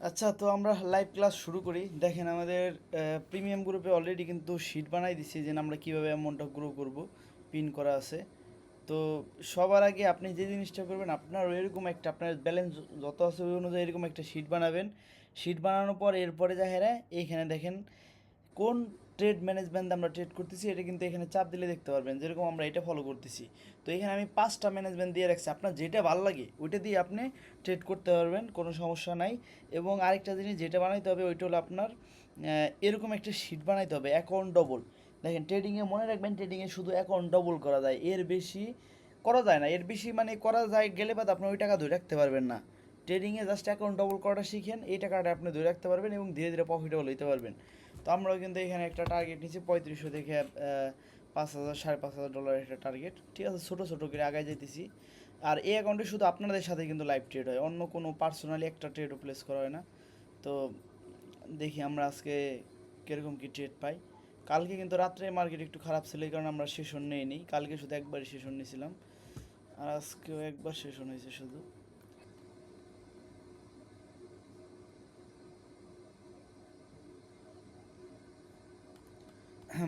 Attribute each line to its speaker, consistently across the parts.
Speaker 1: আচ্ছা, তো আমরা লাইভ ক্লাস শুরু করি। দেখেন আমাদের প্রিমিয়াম গ্রুপে অলরেডি কিন্তু শিট বানাই দিছি যে আমরা কিভাবে অ্যামাউন্টটা গ্রো করব, পিন করা আছে। তো সবার আগে আপনি যে জিনিসটা করবেন, আপনার এরকম একটা আপনার ব্যালেন্স যত আছে ওই অনুযায়ী এরকম একটা শিট বানাবেন। শিট বানানোর পর এরপরে যা হেরা এইখানে দেখেন কোন ট্রেড ম্যানেজমেন্ট আমরা ট্রেড করতেছি, এটা কিন্তু এখানে চাপ দিলে দেখতে পারবেন যেরকম আমরা এটা ফলো করতেছি। তো এখানে আমি 5টা ম্যানেজমেন্ট দিয়ে রাখছি, আপনার যেটা ভালো লাগে ওইটা দিয়ে আপনি ট্রেড করতে পারবেন, কোনো সমস্যা নাই। এবং আরেকটা জিনিস যেটা বানাইতে হবে ওইটা হলো আপনার এরকম একটা শিট বানাইতে হবে অ্যাকাউন্ট ডবল। দেখেন ট্রেডিংয়ে মনে রাখবেন, ট্রেডিংয়ে শুধু অ্যাকাউন্ট ডবল করা যায়, এর বেশি করা যায় না। এর বেশি মানে করা যায় গেলে বাদ আপনি ওই টাকা ধরে রাখতে পারবেন না। ট্রেডিংয়ে জাস্ট অ্যাকাউন্ট ডবল করাটা শিখেন, এই টাকাটা আপনি ধরে রাখতে পারবেন এবং ধীরে ধীরে প্রফিটেবল হইতে পারবেন। তো আমরাও কিন্তু এখানে একটা টার্গেট নিচ্ছি 3500 থেকে 5,000 $5,500 একটা টার্গেট, ঠিক আছে। ছোটো ছোটো করে আগায় যেতেছি। আর এই অ্যাকাউন্টে শুধু আপনাদের সাথে কিন্তু লাইভ ট্রেড হয়, অন্য কোনো পার্সোনালি একটা ট্রেডও প্লেস করা হয় না। তো দেখি আমরা আজকে কীরকম কী ট্রেড পাই। কালকে কিন্তু রাত্রে মার্কেট একটু খারাপ ছিল, এই কারণে আমরা সেশন নিই কালকে শুধু একবারই সেশন নিয়েছিলাম, আর আজকেও একবার সেশন হয়েছে শুধু।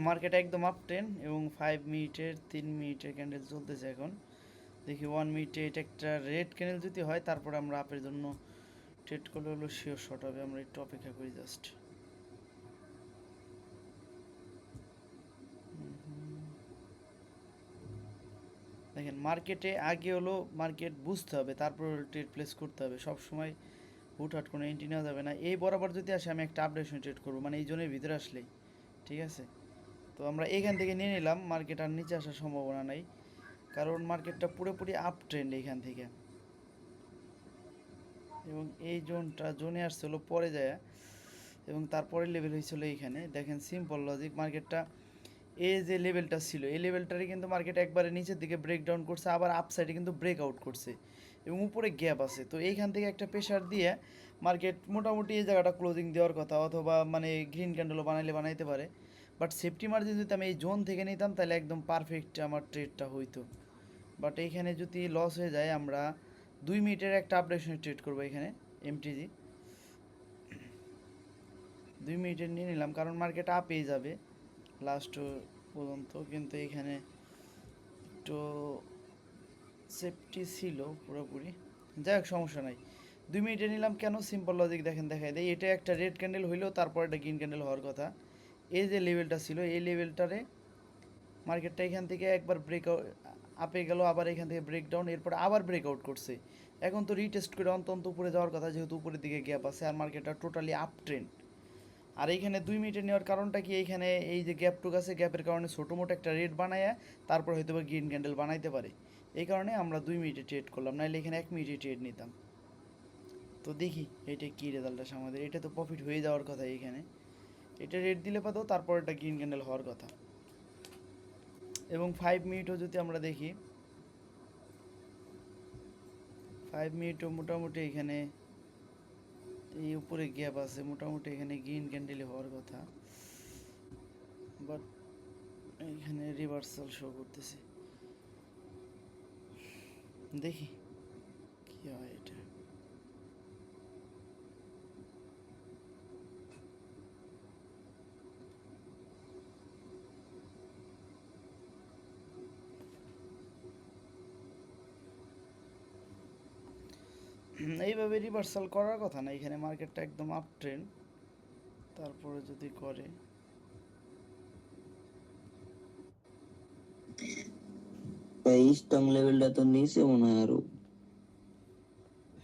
Speaker 1: মার্কেট একদম আপ ট্রেন্ড এবং 5 মিনিটের 3 মিনিটের ক্যান্ডেল চলতেছে এখন। দেখি 1 মিনিটে এটা একটা রেড ক্যান্ডেল যদি হয় তারপরে আমরা আপের জন্য ট্রেড করলে হলো শিওর শর্ট হবে। আমরা একটু অপেক্ষা করি জাস্ট। দেখেন মার্কেটে আগে হলো মার্কেট বুঝতে হবে, তারপর ট্রেড প্লেস করতে হবে। সব সময় হুটহাট কোনো এন্ট্রি নেওয়া যাবে না। এই বরাবর যদি আসে আমি একটা আপডেশন ট্রেড করবো, মানে এই জোনের ভিতরে আসলেই, ঠিক আছে। তো আমরা এখান থেকে নিয়ে নিলাম, মার্কেট আর নিচে আসার সম্ভাবনা নাই, কারণ মার্কেটটা পুরোপুরি আপ ট্রেন্ড এখান থেকে। এবং এই জোনে আসছিল পরে যায়, এবং তারপরের লেভেল হয়েছিল এইখানে। দেখেন সিম্পল লজিক, মার্কেটটা এই যে লেভেলটা ছিল এই লেভেলটারে কিন্তু মার্কেট একবারে নিচের দিকে ব্রেকডাউন করছে, আবার আপসাইডে কিন্তু ব্রেকআউট করছে এবং উপরে গ্যাপ আছে। তো এইখান থেকে একটা প্রেশার দিয়ে মার্কেট মোটামুটি এই জায়গাটা ক্লোজিং দেওয়ার কথা, অথবা মানে গ্রিন ক্যান্ডেলও বানাইতে পারে। বাট সেফটি মার্জিন যদি আমি এই জোন থেকে নিতাম তাহলে একদম পারফেক্ট আমার ট্রেডটা হইতো। বাট এইখানে যদি লস হয়ে যায়, আমরা 2 মিনিটের একটা আপডেশনে ট্রেড করবো এখানে এমটিজি। 2 মিনিটের নিয়ে নিলাম কারণ মার্কেট আপেই যাবে লাস্ট পর্যন্ত, কিন্তু এখানে একটু সেফটি ছিল পুরোপুরি। যাই হোক সমস্যা নাই, 2 মিনিটে নিলাম কেন, সিম্পল লজিক দেখেন দেখাই দেয়। এটা একটা রেড ক্যান্ডেল হইলেও তারপর একটা গ্রিন ক্যান্ডেল হওয়ার কথা। এই যে লেভেলটা ছিল এই লেভেলটারে মার্কেটটা এখান থেকে একবার ব্রেকআউট আপে গেল, আবার এখান থেকে ব্রেকডাউন, এরপর আবার ব্রেকআউট করছে। এখন তো রিটেস্ট করে অন্তত উপরে যাওয়ার কথা, যেহেতু উপরের দিকে গ্যাপ আছে আর মার্কেটটা টোটালি আপ ট্রেন্ড। আর এইখানে 2 মিনিটে নেওয়ার কারণটা কি, এইখানে এই যে গ্যাপটুক আছে, গ্যাপের কারণে ছোটো মোটো একটা রেড বানায় তারপর হয়তো বা গ্রিন ক্যান্ডেল বানাইতে পারে। এই কারণে আমরা 2 মিনিটে ট্রেড করলাম, নাহলে এখানে 1 মিনিটে ট্রেড নিতাম। তো দেখি এটা কী রেজাল্ট আসে আমাদের। এটা তো প্রফিট হয়ে যাওয়ার কথা এইখানে, এটা রেড দিলে পাতো তারপর এটা গ্রিন ক্যান্ডেল হওয়ার কথা। এবং 5 মিনিটও যদি আমরা দেখি, 5 মিনিটও মোটামুটি এখানে এই উপরে গ্যাপ আছে, মোটামুটি এখানে গ্রিন ক্যান্ডেল হওয়ার কথা, বাট এইখানে রিভার্সাল শো করতেছে। দেখি কি হয় এটা। এইভাবে রিভার্সাল করার কথা না, এখানে মার্কেটটা একদম আপ ট্রেন্ড, তারপরে যদি করে।
Speaker 2: এই স্ট্রং লেভেলটা তো নিচে মনে হয় আরো।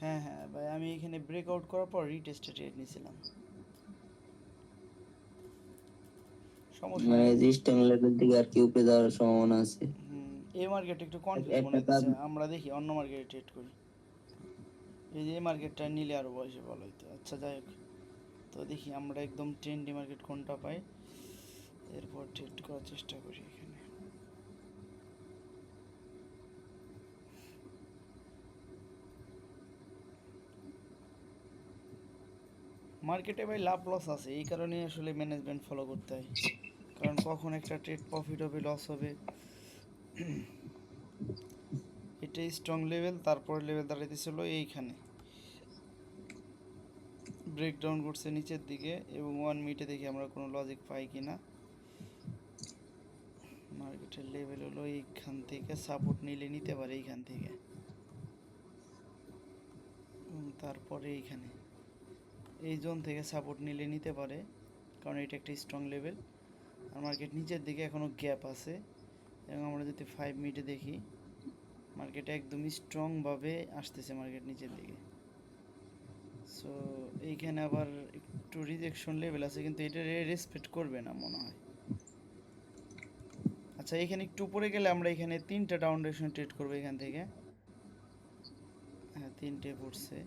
Speaker 1: হ্যাঁ হ্যাঁ ভাই, আমি এখানে ব্রেকআউট করার পর রিটেস্টে ট্রেড নিয়েছিলাম, সমস্যা
Speaker 2: মানে
Speaker 1: নেই।
Speaker 2: যে স্ট্রং লেভেল থেকে আর কি উপরে যাওয়ার সম্ভাবনা আছে।
Speaker 1: এই মার্কেট একটু কনফিউজ মনে
Speaker 2: একটা কাজ,
Speaker 1: হইতেছে, আমরা দেখি অন্য মার্কেটে ট্রেড করি। এই যে এই মার্কেটটা নিলে আরও বয়সে ভালো হইতো। আচ্ছা যাই হোক, তো দেখি আমরা একদম ট্রেন্ডি মার্কেট কোনটা পাই, এরপর ট্রেড করার চেষ্টা করি এখানে। মার্কেটে ভাই লাভ লস আছে, এই কারণে আসলে ম্যানেজমেন্ট ফলো করতে হয়, কারণ কখন একটা ট্রেড প্রফিট হবে লস হবে। এটাই স্ট্রং লেভেল, তারপর লেভেল দাঁড়াইতেছিল এইখানে ব্রেকডাউন করছে নিচের দিকে এবং 1 মিনিটে দেখি আমরা কোনো লজিক পাই কি না। মার্কেটের লেভেল হলো এইখান থেকে, সাপোর্ট নিলে নিতে পারে এইখান থেকে, এবং তারপরে এইখানে এই জোন থেকে সাপোর্ট নিলে নিতে পারে, কারণ এটা একটা স্ট্রং লেভেল। আর মার্কেট নিচের দিকে এখনও গ্যাপ আছে, এবং আমরা যদি 5 মিনিটে দেখি মার্কেট একদমই স্ট্রংভাবে আসতেছে মার্কেট নিচের দিকে। সো এইখানে আবার একটু রিজেকশন লেভেল আছে, কিন্তু এটা রেসপেক্ট করবে না মনে হয়। আচ্ছা, এখানে একটু উপরে গেলে আমরা এখানে 3টা ডাউন ডিরেকশন ট্রেড করবো এখান থেকে। হ্যাঁ, 3টে পড়ছে।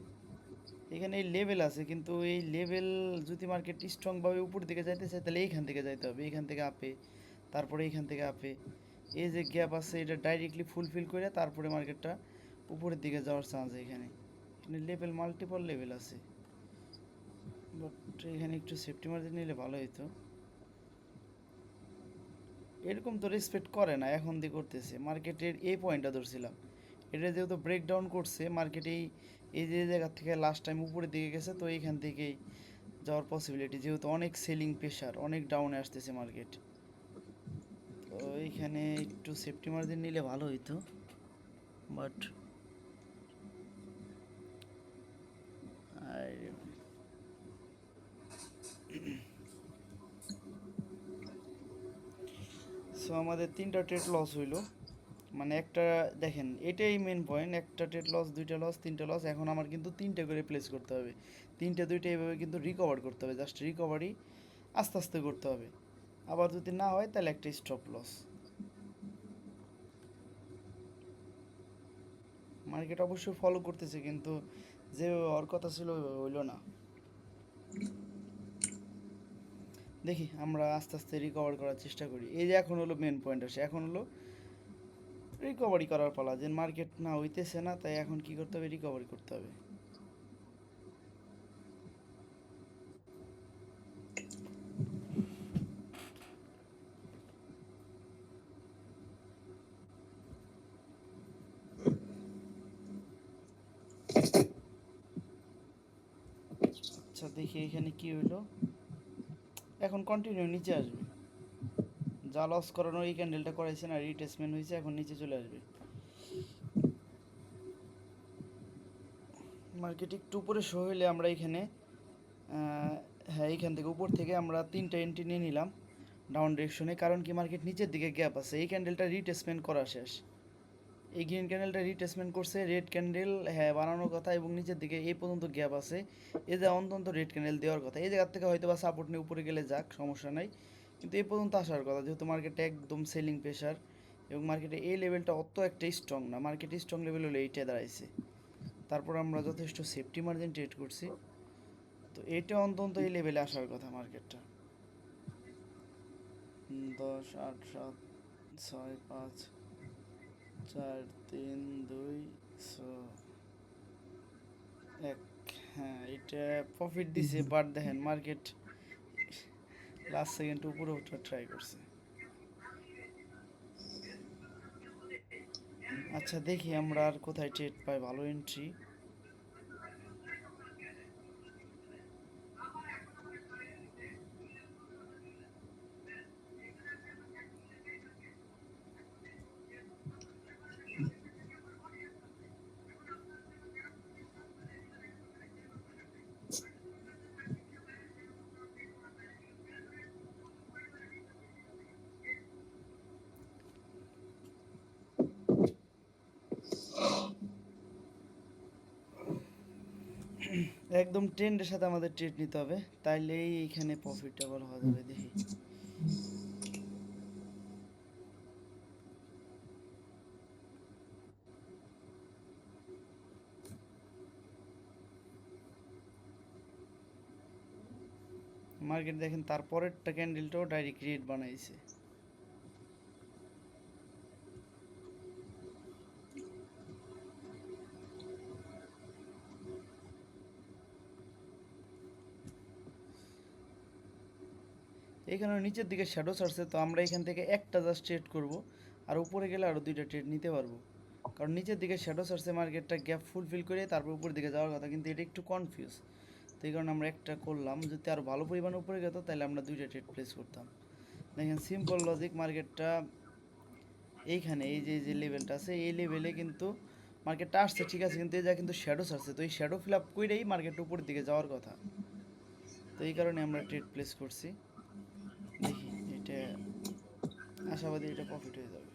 Speaker 1: এখানে এই লেভেল আছে, কিন্তু এই লেভেল যদি মার্কেট স্ট্রংভাবে উপর দিকে যাইতে চায় তাহলে এইখান থেকে যাইতে হবে, এইখান থেকে আপে, তারপরে এইখান থেকে আপে। এই যে গ্যাপ আছে এটা ডাইরেক্টলি ফুলফিল করে তারপরে মার্কেটটা উপরের দিকে যাওয়ার চান্স। এখানে এখানে লেভেল, মাল্টিপল লেভেল আছে, বাট এখানে একটু সেফটি মার্জিন নিলে ভালো হতো। এরকম তো রেসপেক্ট করে না, এখন দিয়ে করতেছে। মার্কেটের এই পয়েন্টটা ধরছিলাম, এটা যেহেতু ব্রেকডাউন করছে মার্কেট, এই যে জায়গা থেকে লাস্ট টাইম উপরের দিকে গেছে, তো এইখান থেকেই যাওয়ার পসিবিলিটি, যেহেতু অনেক সেলিং প্রেশার, অনেক ডাউনে আসতেছে মার্কেট। তো এইখানে একটু সেফটি মার্জিন নিলে ভালো হইতো, বাট সো আমাদের 3টা ট্রেড লস হইলো। মানে একটা, দেখেন এটাই মেন পয়েন্ট, একটা ট্রেড লস, 2টা লস, 3টা লস। এখন আমার কিন্তু 3টে করে প্লেস করতে হবে, 3টে 2টে এইভাবে কিন্তু রিকভার করতে হবে, জাস্ট রিকভারি আস্তে আস্তে করতে হবে। আবার যদি না হয় তাহলে একটা স্টপ লস। মার্কেট অবশ্যই ফলো করতেছে, কিন্তু যেভাবে হওয়ার কথা ছিল ওইভাবে হইলো না। দেখি আমরা আস্তে আস্তে রিকভার করার চেষ্টা করি। এই যে এখন হলো মেন পয়েন্ট আসে, এখন হলো রিকভারি করার পালা। যে মার্কেট না হইতেছে না, তাই এখন কি করতে হবে, রিকভারি করতে হবে। আচ্ছা দেখি এখানে কি হইলো, এখন কন্টিনিউ নিচে আসবে। যা লস করানো এই ক্যান্ডেলটা করাইছে না, রিটেসমেন্ট হয়েছে, এখন নিচে চলে আসবে। মার্কেট একটু উপরে শো হইলে আমরা এখানে হ্যাঁ, এইখান থেকে উপর থেকে আমরা 3টা এন্ট্রি নিয়ে নিলাম ডাউন ডিরেকশনে। কারণ কি, মার্কেট নিচের দিকে গ্যাপ আছে, এই ক্যান্ডেলটা রিটেসমেন্ট করা শেষ। এই গ্রিন ক্যান্ডেলটা রিটেসমেন্ট করছে, রেড ক্যান্ডেল হ্যাঁ বানানোর কথা, এবং নিচের দিকে এই পর্যন্ত গ্যাপ আছে, এই যে অন্তত রেড ক্যান্ডেল দেওয়ার কথা। এই জায়গার থেকে হয়তো বা সাপোর্ট নিয়ে উপরে গেলে যাক, সমস্যা নাই, কিন্তু এই পর্যন্ত আসার কথা, যেহেতু মার্কেটে একদম সেলিং প্রেশার, এবং মার্কেটে এই লেভেলটা অত একটা স্ট্রং না। মার্কেট স্ট্রং লেভেল হলে এইটা দাঁড়াইছে, তারপর আমরা যথেষ্ট সেফটি মার্জিন ট্রেড করছি, তো এটা অন্তত এই লেভেলে আসার কথা মার্কেটটা। 10, 8, 7, 6, 5, 4, 3, 2, 1। হ্যাঁ, এটা প্রফিট দিছে, বাট দেখেন মার্কেট লাস্ট সেকেন্ড উপরে ওঠা ট্রাই করছে। আচ্ছা দেখি আমরা আর কোথায় ট্রেড পাই ভালো এন্ট্রি। একদম ট্রেন্ডের সাথে আমাদের ট্রেড নিতে হবে, তাইলেই এইখানে প্রফিটেবল হওয়া যাবে। দেখি মার্কেট, দেখেন তারপরেরটা ক্যান্ডেলটাও ডাইরেক্ট রেড বানাইছে। এখানে নিচের দিকে শ্যাডো ছাড়ছে, তো আমরা এখান থেকে একটা জাস্ট ট্রেড করব, আর উপরে গেলে আরও 2টা ট্রেড নিতে পারবো। কারণ নিচের দিকে শ্যাডো ছাড়ছে, মার্কেটটা গ্যাপ ফুলফিল করে তারপর উপরের দিকে যাওয়ার কথা, কিন্তু এটা একটু কনফিউজ। তো এই কারণে আমরা একটা করলাম, যদি আরও ভালো পরিমাণে উপরে যেত তাহলে আমরা দুইটা ট্রেড প্লেস করতাম। দেখেন সিম্পল লজিক, মার্কেটটা এইখানে এই যে যে লেভেলটা আছে এই লেভেলে কিন্তু মার্কেটটা আসছে, ঠিক আছে, কিন্তু এই যা কিন্তু শ্যাডো ছাড়ছে, তো এই শ্যাডো ফিল আপ করেই মার্কেট উপরের দিকে যাওয়ার কথা। তো এই কারণে আমরা ট্রেড প্লেস করছি। দেখি এটা আশাবাদী এটা প্রফিট হয়ে যাবে।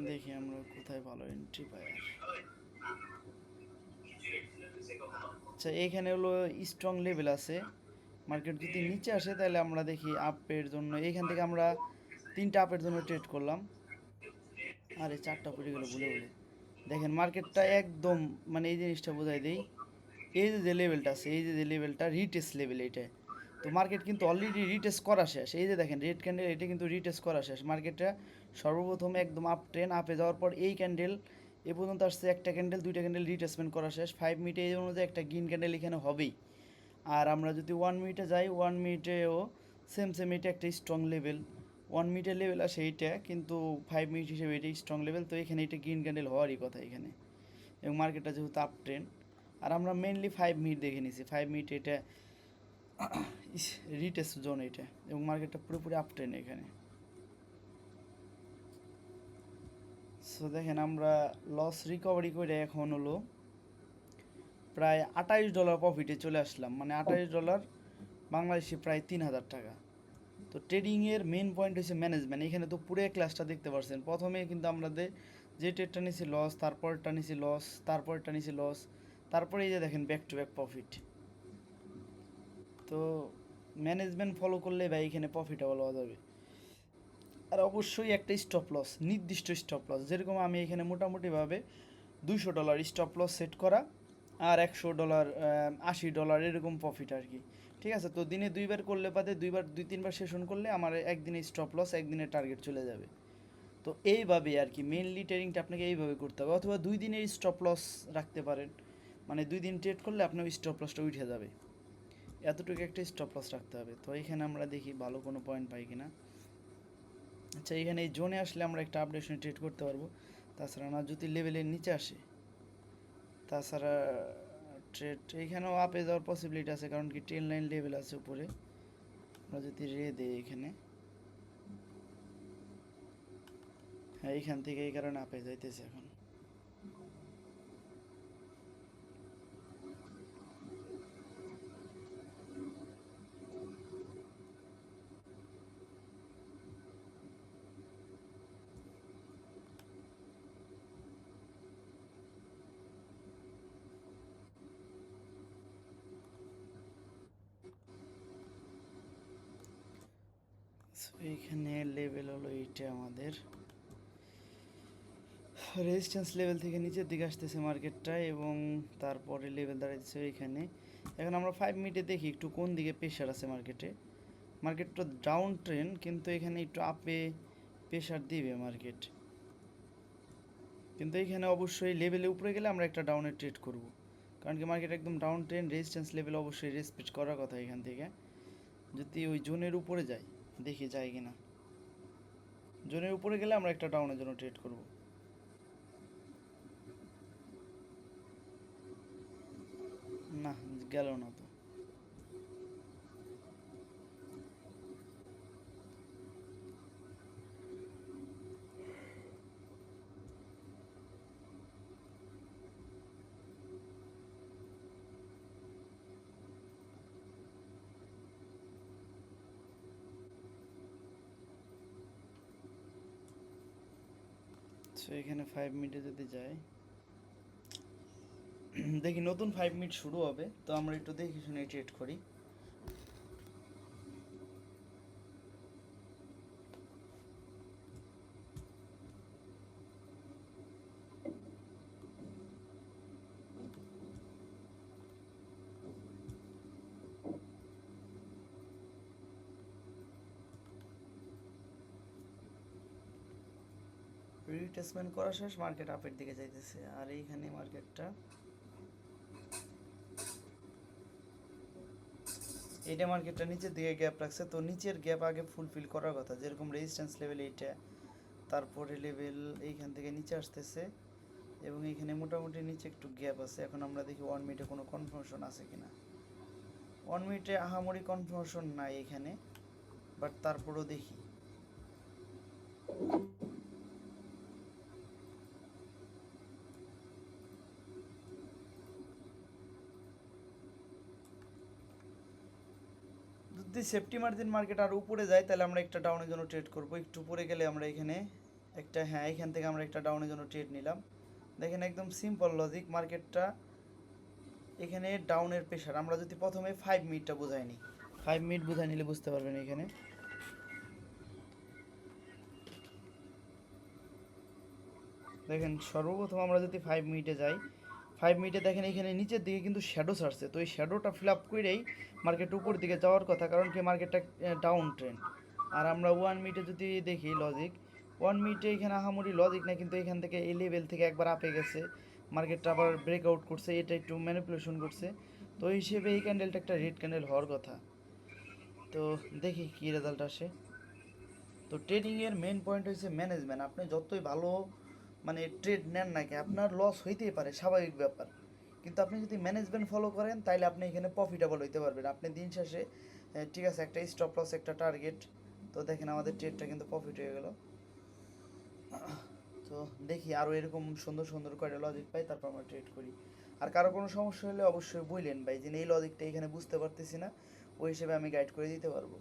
Speaker 1: দেখি আমরা কোথায় ভালো এন্ট্রি পাই। আর আচ্ছা, এখানে হলো স্ট্রং লেভেল আছে, মার্কেট যদি নিচে আসে তাহলে আমরা দেখি আপের জন্য এইখান থেকে আমরা 3টা আপের জন্য ট্রেড করলাম। আরে 4টা পড়ে গেল ভুলে ভুলে। দেখেন মার্কেটটা একদম মানে এই জিনিসটা বোঝাই দেই, এই যে যে লেভেলটা আছে এই যে যে লেভেলটা রিটেস্ট লেভেল এইটা, তো মার্কেট কিন্তু অলরেডি রিটেস্ট করা শেষ। এই যে দেখেন রেড ক্যান্ডেল, এটা কিন্তু রিটেস্ট করা শেষ। মার্কেটটা সর্বপ্রথম একদম আপ ট্রেন আপে যাওয়ার পর এই ক্যান্ডেল এ পর্যন্ত আসছে, একটা ক্যান্ডেল দুইটা ক্যান্ডেল রিটেসমেন্ট করা শেষ। 5 মিনিটে এই অনুযায়ী একটা গ্রিন ক্যান্ডেল এখানে হবেই। আর আমরা যদি 1 মিনিটে যাই 1 মিনিটেও সেম সেম এটা একটা স্ট্রং লেভেল, 1 মিনিটের লেভেল আছে এইটা, কিন্তু 5 মিনিট হিসেবে এটাই স্ট্রং লেভেল। তো এখানে এটা গ্রিন ক্যান্ডেল হওয়ারই কথা এখানে, এবং মার্কেটটা যেহেতু আপ ট্রেন। আর আমরা মেনলি 5 মিনিট দেখে নিছি, 5 মিনিট এটা রিটেস্ট জোন এটা, এবং মার্কেটটা পুরোপুরি আপ ট্রেন এখানে। সো দেখেন আমরা লস রিকভারি করে এখন হলো প্রায় $28 প্রফিটে চলে আসলাম, মানে $28 বাংলাদেশি প্রায় 3,000 টাকা। তো ট্রেডিংয়ের মেন পয়েন্ট হচ্ছে ম্যানেজমেন্ট। এখানে তো পুরো ক্লাসটা দেখতে পাচ্ছেন, প্রথমে কিন্তু আমাদের যে ট্রেডটা নিয়েছি লস, তারপরটা নিয়েছি লস, তারপরটা নিয়েছি লস, তারপরে এই যে দেখেন ব্যাক টু ব্যাক প্রফিট। তো ম্যানেজমেন্ট ফলো করলে ভাই এখানে প্রফিটেবল হওয়া যাবে। আর অবশ্যই একটা স্টপ লস, নির্দিষ্ট স্টপ লস, যেরকম আমি এখানে মোটামুটিভাবে $200 স্টপ লস সেট করা, আর $100 $80 এরকম প্রফিট আর কি। ঠিক আছে, তো দিনে 2বার করলে বাদে 2-3বার সেশন করলে আমার একদিনে স্টপ লস, একদিনের টার্গেট চলে যাবে। তো এইভাবে আর কি মেনলি ট্রেডিংটা আপনাকে এইভাবে করতে হবে, অথবা 2 দিনের স্টপ লস রাখতে পারেন, মানে 2 দিন ট্রেড করলে আপনার স্টপ লসটা উঠে যাবে, এতটুকু একটা স্টপ লস রাখতে হবে। তো এখানে আমরা দেখি ভালো কোনো পয়েন্ট পাই কিনা। আচ্ছা, এখানে এই জোনে আসলে আমরা একটা আপডেশনে ট্রেড করতে পারবো, তাছাড়া না যদি লেভেলের নিচে আসে, তাছাড়া ট্রেড এইখানেও আপে যাওয়ার পসিবিলিটি আছে, কারণ কি 10 লাইন লেভেল আছে উপরে। আমরা যদি রে দেই এখানে, হ্যাঁ এইখান থেকে এই কারণে আপে যাইতেছে এখন। So, এইখানে লেভেল হলো এইটা আমাদের রেজিস্ট্যান্স লেভেল থেকে নিচের দিকে আসতেছে মার্কেটটা, এবং তারপরে লেভেল দাঁড়াইছে এইখানে। এখন আমরা 5 মিনিটে দেখি একটু কোন দিকে প্রেশার আছে মার্কেটে। মার্কেটটা ডাউন ট্রেন, কিন্তু এখানে একটু আপে প্রেশার দিবে মার্কেট, কিন্তু এখানে অবশ্যই লেভেলে উপরে গেলে আমরা একটা ডাউনে ট্রেড করব, কারণ কি মার্কেট একদম ডাউন ট্রেন, রেজিস্ট্যান্স লেভেল অবশ্যই রেসপেক্ট করার কথা এখান থেকে। যদি ওই জোনের উপরে যায়, দেখি যায় কিনা, জোনের উপরে গেলে আমরা একটা ডাউনের জন্য ট্রেড করব। না, গেল না তো। সো এখানে 5 মিনিটে যদি যায়, দেখি নতুন 5 মিনিট শুরু হবে, তো আমরা একটু দেখে শুনে ট্রেড করি। রিট্রেসমেন্ট করা শেষ, মার্কেট আপের দিকে যাইতেছে, আর এইখানে মার্কেটটা এইটা মার্কেটটা নিচের দিকে গ্যাপ রাখছে, তো নিচের গ্যাপ আগে ফুলফিল করার কথা, যেরকম রেজিস্ট্যান্স লেভেল এইটা, তারপরে লেভেল এইখান থেকে নিচে আসতেছে এবং এইখানে মোটামুটি নিচে একটু গ্যাপ আছে। এখন আমরা দেখি 1 মিনিটে কোনো কনফার্মেশন আছে কিনা। 1 মিনিটে আহামরি কনফার্মেশন নাই এখানে, বাট তারপরেও দেখি। যদি সেফটি মার্জিন মার্কেট আর উপরে যায় তাহলে আমরা একটা ডাউনের জন্য ট্রেড করব। একটু উপরে গেলে আমরা এখানে একটা, হ্যাঁ এখান থেকে আমরা একটা ডাউনের জন্য ট্রেড নিলাম। দেখেন একদম সিম্পল লজিক, মার্কেটটা এখানে ডাউনের প্রেশার। আমরা যদি প্রথমে 5 মিনিটটা বোঝাই নিই, 5 মিনিট বোঝাই নিলে বুঝতে পারবেন। এখানে দেখেন সর্বপ্রথম আমরা যদি 5 মিনিটে যাই, 5 মিনিটে দেখেন এখানে নিচের দিকে কিন্তু শ্যাডো ছাড়ছে, তো এই শ্যাডোটা ফিল আপ করেই মার্কেট উপর দিকে যাওয়ার কথা, কারণ কি মার্কেটটা ডাউন ট্রেন্ড। আর আমরা 1 মিনিটে যদি দেখি লজিক, 1 মিনিটে এখানে আহামরি লজিক না, কিন্তু এখান থেকে এই লেভেল থেকে একবার আপে গেছে, মার্কেটটা আবার ব্রেকআউট করছে, এটা একটু ম্যানিপুলেশন করছে। তো এই হিসেবে এই ক্যান্ডেলটা একটা রেড ক্যান্ডেল হওয়ার কথা। তো দেখি কী রেজাল্ট আসে। তো ট্রেডিংয়ের মেন পয়েন্ট হচ্ছে ম্যানেজমেন্ট। আপনি যতই ভালো মানে ট্রেড নেন না কি, আপনার লস হইতেই পারে, স্বাভাবিক ব্যাপার, কিন্তু আপনি যদি ম্যানেজমেন্ট ফলো করেন তাহলে আপনি এখানে প্রফিটেবল হইতে পারবেন। আপনি দিন শেষে ঠিক আছে একটা স্টপ লস একটা টার্গেট, তো দেখেন আমাদের ট্রেডটা কিন্তু প্রফিট হয়ে গেল। তো দেখি আরও এরকম সুন্দর সুন্দর করে লজিক পাই, তারপর আমরা ট্রেড করি। আর কারো কোনো সমস্যা হলে অবশ্যই বললেন ভাই, যে এই লজিকটা এখানে বুঝতে পারতেছি না, ওই হিসেবে আমি গাইড করে দিতে পারবো।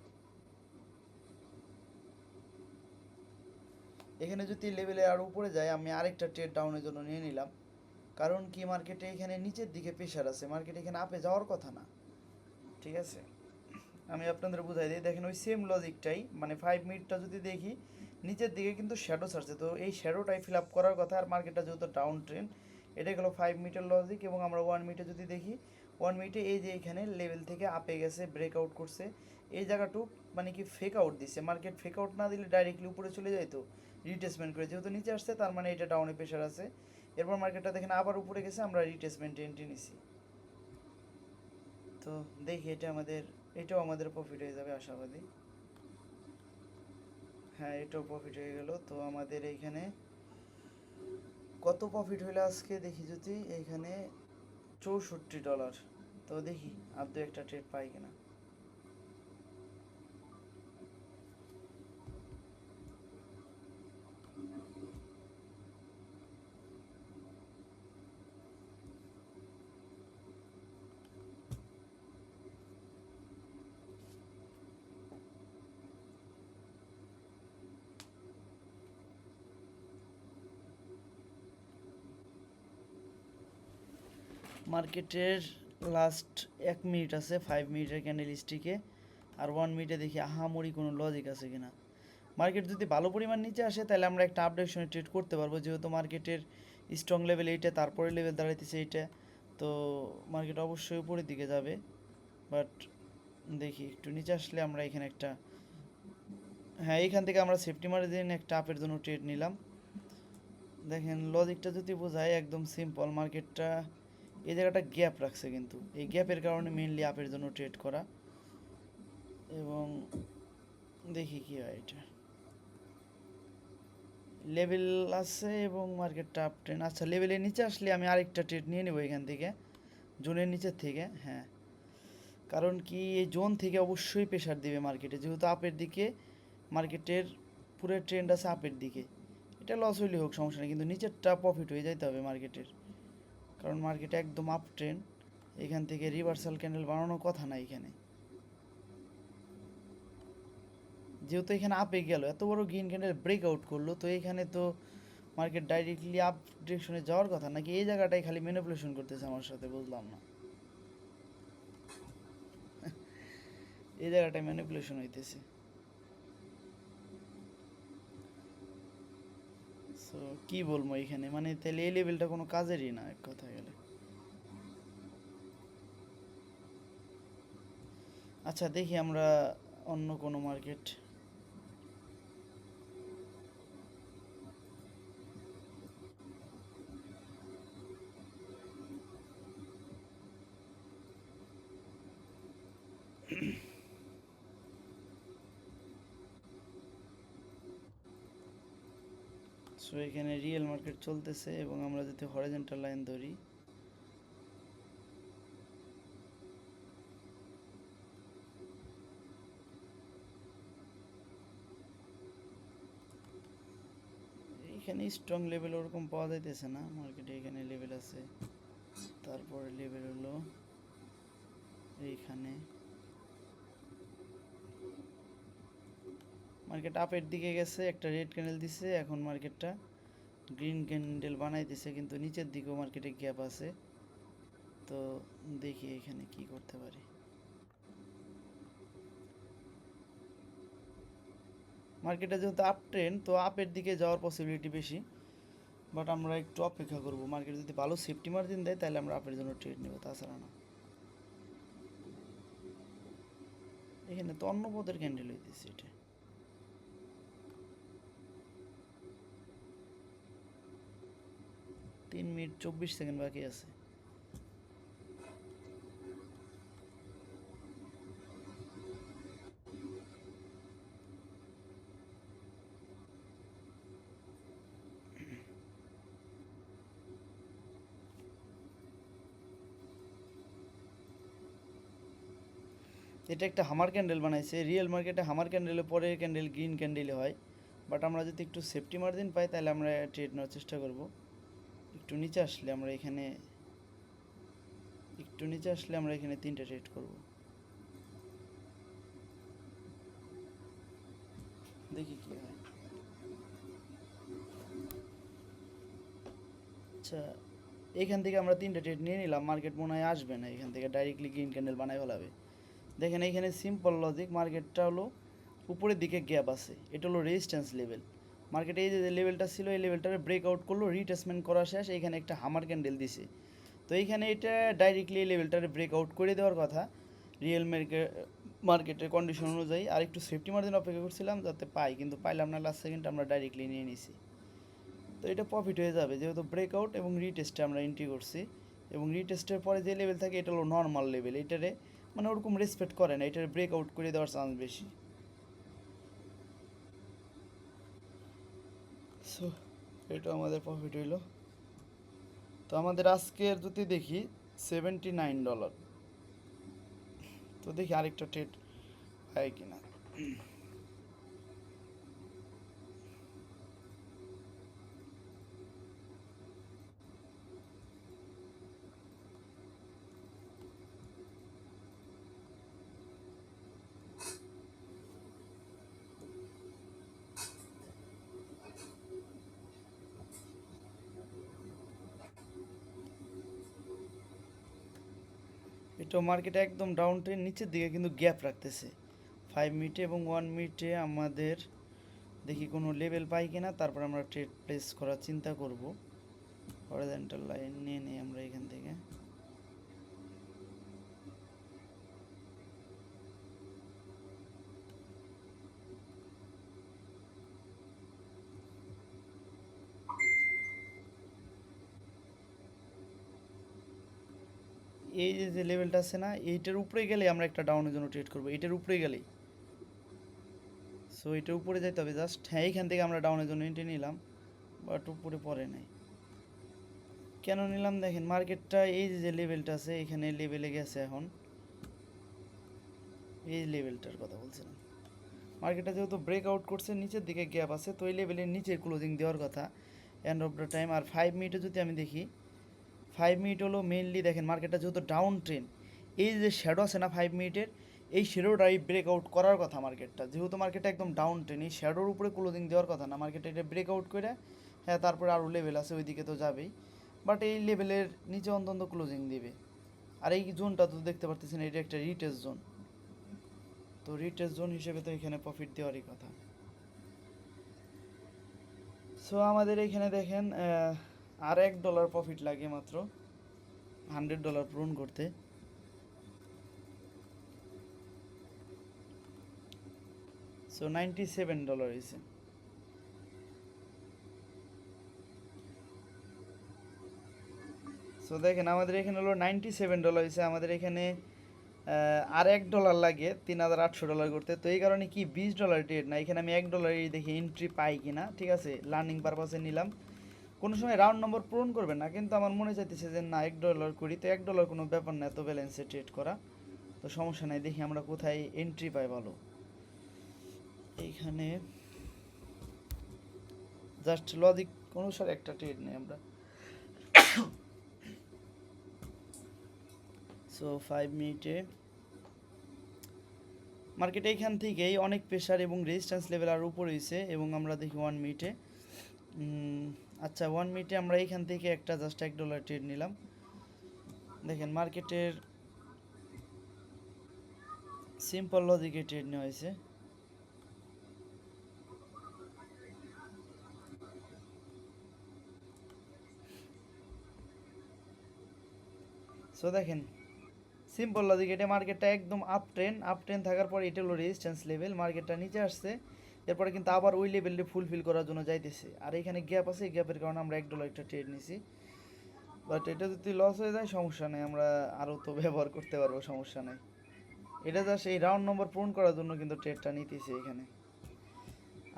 Speaker 1: এখানে যদি লেভেলে আর উপরে যায়, আমি আরেকটা ট্রেড ডাউনের জন্য নিয়ে নিলাম, কারণ কি মার্কেটে এখানে নিচের দিকে প্রেশার আছে, মার্কেট এখানে আপে যাওয়ার কথা না। ঠিক আছে, আমি আপনাদের বুঝাই দিই। দেখেন ওই সেম লজিকটাই, মানে 5 মিনিটটা যদি দেখি, নিচের দিকে কিন্তু শ্যাডো ছাড়ছে, তো এই শ্যাডোটাই ফিল আপ করার কথা। আর মার্কেটটা যেহেতু ডাউন ট্রেন্ড, এটা গেলো 5 মিনিটের লজিক। এবং আমরা 1 মিনিটে যদি দেখি, 1 মিনিটে এই যে এখানে লেভেল থেকে আপে গেছে, ব্রেকআউট করছে, এই জায়গাটুক মানে কি ফেক আউট দিচ্ছে। মার্কেট ফেক আউট না দিলে ডাইরেক্টলি উপরে চলে যায়, তো রিটেসমেন্ট করে যেহেতু নিচে আসছে, তার মানে এটা ডাউনে প্রেশার আছে। এরপর মার্কেটটা দেখেন আবার উপরে গেছে, আমরা রিটেসমেন্টে এন্ট্রি নিছি। তো দেখি এটাও আমাদের প্রফিট হয়ে যাবে আশাবাদী। হ্যাঁ এটাও প্রফিট হয়ে গেল। তো আমাদের এইখানে কত প্রফিট হইলো আজকে দেখি, যদি এইখানে $64। তো দেখি আর দু একটা ট্রেড পাই কিনা। মার্কেটের লাস্ট 1 মিনিট আছে 5 মিনিটের ক্যান্ডেল স্টিকে, আর 1 মিনিটে দেখি আহামরি কোনো লজিক আছে কিনা। মার্কেট যদি ভালো পরিমাণ নিচে আসে তাহলে আমরা একটা আপডেশনে ট্রেড করতে পারবো, যেহেতু মার্কেটের স্ট্রং লেভেল এইটা, তারপরে লেভেল দাঁড়াইতেছে এইটা, তো মার্কেট অবশ্যই উপরের দিকে যাবে। বাট দেখি একটু নিচে আসলে আমরা এখানে একটা, হ্যাঁ এইখান থেকে আমরা সেফটি মার্জিন একটা আপের জন্য ট্রেড নিলাম। দেখেন লজিকটা যদি বোঝায়, একদম সিম্পল, মার্কেটটা এই জায়গাটা গ্যাপ রাখছে, কিন্তু এই গ্যাপের কারণে মেইনলি আপের জন্য ট্রেড করা। এবং দেখি কি হয়, এটা লেভেল আছে এবং মার্কেটটা আপ ট্রেন্ড। আচ্ছা লেভেলের নিচে আসলে আমি আরেকটা ট্রেড নিয়ে নেবো এখান থেকে, জোনের নিচের থেকে। হ্যাঁ কারণ কি এই জোন থেকে অবশ্যই প্রেশার দিবে মার্কেটে, যেহেতু আপের দিকে মার্কেটের পুরো ট্রেন্ড আছে আপের দিকে। এটা লস হইলে হোক সমস্যা নেই, কিন্তু নিচেরটা প্রফিট হয়ে যাইতে হবে মার্কেটের, কারণ মার্কেট একদম আপ ট্রেন্ড। এখান থেকে রিভার্সাল ক্যান্ডেল বানানোর কথা না এখানে, যেহেতু এখানে আপে গেল, এত বড় গ্রিন ক্যান্ডেল ব্রেকআউট করলো, তো এখানে তো মার্কেট ডাইরেক্টলি আপ ডিরেকশনে যাওয়ার কথা নাকি, এই জায়গাটাই খালি ম্যানিপুলেশন করতেছে আমার সাথে, বুঝলাম না। এই জায়গাটায় ম্যানিপুলেশন হইতেছে। সো কি বলবো এখানে, মানে তাহলে এই লেভেলটা কোনো কাজেরই না এক কথা গেলে। আচ্ছা দেখি আমরা অন্য কোনো মার্কেট। সো এখানে রিয়েল মার্কেট চলতেছে এবং আমরা যদি হরিজন্টাল লাইন ধরি, এখানে স্ট্রং লেভেল ওরকম পাওয়া যাইতেছে না মার্কেটে। এখানে লেভেল আছে, তারপরে লেভেল হলো এইখানে। মার্কেট আপের দিকে গেছে, একটা রেড ক্যান্ডেল দিছে, এখন মার্কেটটা গ্রিন ক্যান্ডেল বানাইতেছে, কিন্তু নিচের দিকেও মার্কেটে গ্যাপ আছে। তো দেখি এখানে কি করতে পারি। মার্কেটে যেহেতু আপ ট্রেন্ড, তো আপের দিকে যাওয়ার পসিবিলিটি বেশি, বাট আমরা একটু অপেক্ষা করব। মার্কেট যদি ভালো সেফটি মার্জিন দেয় তাহলে আমরা আপের জন্য ট্রেড নেব, তাছাড়া না। এখানে তো অন্য পদের ক্যান্ডেল হইতেছে, এটা 3 মিনিট 24 সেকেন্ড বাকি আছে। এটা একটা হামার ক্যান্ডেল বানাইছে। রিয়েল মার্কেটে হামার ক্যান্ডেলের পরের ক্যান্ডেল গ্রিন ক্যান্ডেলে হয়, বাট আমরা যদি একটু সেফটি মার্জিন পাই তাহলে আমরা ট্রেড নেওয়ার চেষ্টা করব। একটু নিচে আসলে আমরা এখানে তিনটা ট্রেড করব। দেখি কি হয়। আচ্ছা, এখান থেকে আমরা তিনটা ট্রেড নিয়ে নিলাম। মার্কেট মনে হয় আসবে না, এখান থেকে ডাইরেক্টলি গ্রিন ক্যান্ডেল বানাই ফেলাবে। দেখেন এইখানে সিম্পল লজিক, মার্কেটটা হলো উপরের দিকে গ্যাপ আছে, এটা হলো রেজিস্ট্যান্স লেভেল। মার্কেটে এই যে লেভেলটা ছিল, এই লেভেলটারে ব্রেকআউট করলো, রিটেসমেন্ট করা শেষ, এইখানে একটা হামার ক্যান্ডেল দিছে। তো এইখানে এটা ডাইরেক্টলি এই লেভেলটারে ব্রেকআউট করে দেওয়ার কথা রিয়েল মার্কেটের কন্ডিশন অনুযায়ী। আর একটু সেফটি মার্জিন অপেক্ষা করছিলাম যাতে পাই, কিন্তু পাইলাম না। লাস্ট সেকেন্ড আমরা ডাইরেক্টলি নিয়ে নিছি। তো এটা প্রফিট হয়ে যাবে, যেহেতু ব্রেকআউট এবং রিটেস্টে আমরা এন্ট্রি করছি। এবং রিটেস্টের পরে যে লেভেল থাকে এটা হলো নর্মাল লেভেল, এটারে মানে ওরকম রেসপেক্ট করে না, এটারে ব্রেকআউট করে দেওয়ার চান্স বেশি। সো এটা আমাদের প্রফিট হইলো। তো আমাদের আজকের যদি দেখি $79। তো দেখি আরেকটা ট্রেড হয় কিনা। এটা মার্কেটে একদম ডাউন ট্রেন্ড, নিচের দিকে কিন্তু গ্যাপ রাখতেছে 5 মিনিটে এবং 1 মিনিটে। আমাদের দেখি কোনো লেভেল পাই কিনা, তারপর আমরা ট্রেড প্লেস করার চিন্তা করব। হরিজন্টাল লাইন নিয়ে নিই আমরা এখান থেকে। এই যে লেভেলটা আছে না, এইটার উপরে গেলে আমরা একটা ডাউনের জন্য ট্রেড করবো, এইটার উপরে গেলেই। সো এটার উপরে যাইতে হবে জাস্ট। হ্যাঁ, এইখান থেকে আমরা ডাউনের জন্য এন্ট্রি নিলাম, বাট উপরে পড়ে নাই। কেন নিলাম দেখেন, মার্কেটটা এই যে লেভেলটা আছে, এখানে লেভেলে গেছে। এখন এই লেভেলটার কথা বলছিলাম। মার্কেটটা যেহেতু ব্রেকআউট করছে, নিচের দিকে গ্যাপ আছে, তো এই লেভেলের নিচে ক্লোজিং দেওয়ার কথা এন্ড অফ দ্য টাইম। আর 5 মিনিটে যদি আমি দেখি, 5 মিনিট হলো মেইনলি দেখেন মার্কেটটা যেহেতু ডাউন ট্রেন্ড, এই যে শ্যাডো আছে না 5 মিনিটের, এই শ্যাডোটাই ব্রেকআউট করার কথা মার্কেটটা। যেহেতু মার্কেটটা একদম ডাউন ট্রেন্ড, এই শ্যাডোর উপরে ক্লোজিং দেওয়ার কথা না, মার্কেটটা এটা ব্রেকআউট করে হ্যাঁ তারপরে আরও লেভেল আছে ওইদিকে তো যাবেই, বাট এই লেভেলের নিচে অন্তত ক্লোজিং দিবে। আর এই জোনটা তো দেখতে পারতেছেন, এটা একটা রিটেস্ট জোন। তো রিটেস্ট জোন হিসেবে তো এখানে প্রফিট দেওয়ারই কথা। সো আমাদের এখানে দেখেন আর $1 প্রফিট লাগে মাত্র $100 পূরণ করতে। সো $97 হয়েছে। সো দেখেন আমাদের এখানে হলো $97 হয়েছে। আমাদের এখানে আর $1 লাগে $3,800 করতে। তো এই কারণে কি $20 ট্রেড না, এখানে আমি $1 দেখি এন্ট্রি পাই কিনা, ঠিক আছে, লার্নিং পারপাসে নিলাম। কোনো সময় রাউন্ড নম্বর পূরণ করবে না, কিন্তু আমার মনে চাইতেছে যে না $1 করি, তো $1 কোনো ব্যাপার না এত ব্যালেন্সে ট্রেড করা, তো সমস্যা নাই। দেখি আমরা কোথায় এন্ট্রি পাই ভালো। এইখানে জাস্ট লজিক অনুসারে একটা ট্রেড নেই আমরা। সো 5 মিনিটে মার্কেট এইখান থেকেই অনেক প্রেশার এবং রেজিস্ট্যান্স লেভেল আর উপরে হয়েছে, এবং আমরা দেখি 1 মিনিটে। আচ্ছা 1 মিনিটে আমরা এইখান থেকে একটা জাস্ট $1 ট্রেড নিলাম। দেখেন মার্কেটের সিম্পল লজিকে ট্রেড নেওয়া হয়েছে। সো দেখেন সিম্পল লজিক, এটা মার্কেটটা একদম আপ ট্রেন থাকার পর এটা হলো রেজিস্ট্যান্স লেভেল, মার্কেটটা নিচে আসছে, এরপরে কিন্তু আবার ওই লেভেলটি ফুলফিল করার জন্য যাইতেছে। আর এখানে গ্যাপ আছে, এই গ্যাপের কারণে আমরা $1 একটা ট্রেড নিছি। বাট এটা যদি লস হয়ে যায় সমস্যা নেই, আমরা আরও তো ব্যবহার করতে পারবো, সমস্যা নেই। এটা জাস্ট এই রাউন্ড নম্বর পূরণ করার জন্য কিন্তু ট্রেডটা নিতেছি এখানে।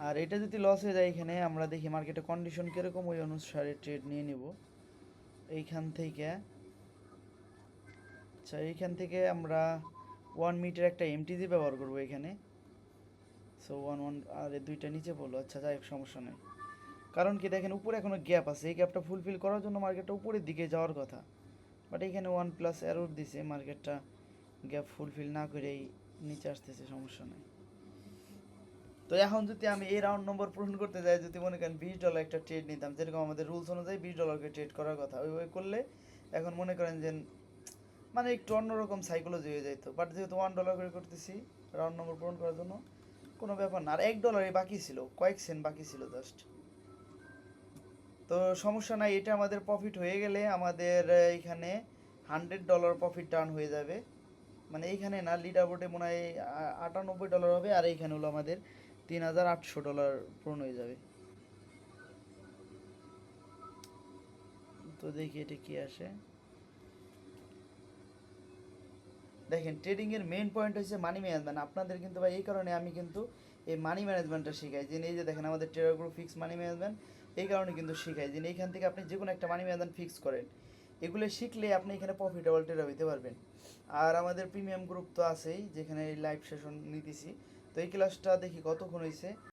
Speaker 1: আর এটা যদি লস হয়ে যায় এখানে আমরা দেখি মার্কেটে কন্ডিশন কীরকম, ওই অনুসারে ট্রেড নিয়ে নিব এইখান থেকে। আচ্ছা এইখান থেকে আমরা 1 মিনিটের একটা এমটিজি ব্যবহার করবো এখানে। সো 1 আর দুইটা নিচে পড়লো, আচ্ছা যাই হোক সমস্যা নেই। কারণ কি দেখেন উপরে এখনো গ্যাপ আছে, এই গ্যাপটা ফুলফিল করার জন্য মার্কেটটা উপরের দিকে যাওয়ার কথা, বাট এখানে 1+ এরর দিছে, মার্কেটটা গ্যাপ ফুলফিল না করেই নিচে আসতেছে, সমস্যা নেই। তো এখন যদি আমি এই রাউন্ড নম্বর পূরণ করতে যাই, যদি মনে করেন $20 একটা ট্রেড নিতাম, যেরকম আমাদের রুলস অনুযায়ী $20কে ট্রেড করার কথা, ওই করলে এখন মনে করেন যে মানে একটু অন্যরকম সাইকোলজি হয়ে যেত। বাট যেহেতু $1 করে করতেছি রাউন্ড নম্বর পূরণ করার জন্য, কোনো ব্যাপার না। আর $1 বাকি ছিল, কয়েক সেন্ট বাকি ছিল জাস্ট, তো সমস্যা নাই। এটা আমাদের প্রফিট হয়ে গেলে আমাদের এইখানে $100 প্রফিট টার্ন হয়ে যাবে। মানে এইখানে না, লিডার বোর্ডে মনে হয় $98 হবে, আর এইখানে হলো আমাদের $3,800 পূরণ হয়ে যাবে। তো দেখি এটা কি আসে। দেখেন ট্রেডিংয়ের মেইন পয়েন্ট হচ্ছে মানি ম্যানেজমেন্ট। আপনাদের কিন্তু ভাই এই কারণে আমি কিন্তু এই মানি ম্যানেজমেন্টটা শিখাই, যে এই যে দেখেন আমাদের trader group fix money management, এই কারণে কিন্তু শিখাই যে এইখান থেকে আপনি যে কোনো একটা মানি ম্যানেজমেন্ট ফিক্স করেন, এগুলো শিখলে আপনি এখানে প্রফিটেবল ট্রেডার হইতে পারবেন। আর আমাদের প্রিমিয়াম গ্রুপ তো আছেই, যেখানে লাইভ সেশন নিতেছি। তো এই ক্লাসটা দেখি কতক্ষণ হয়েছে।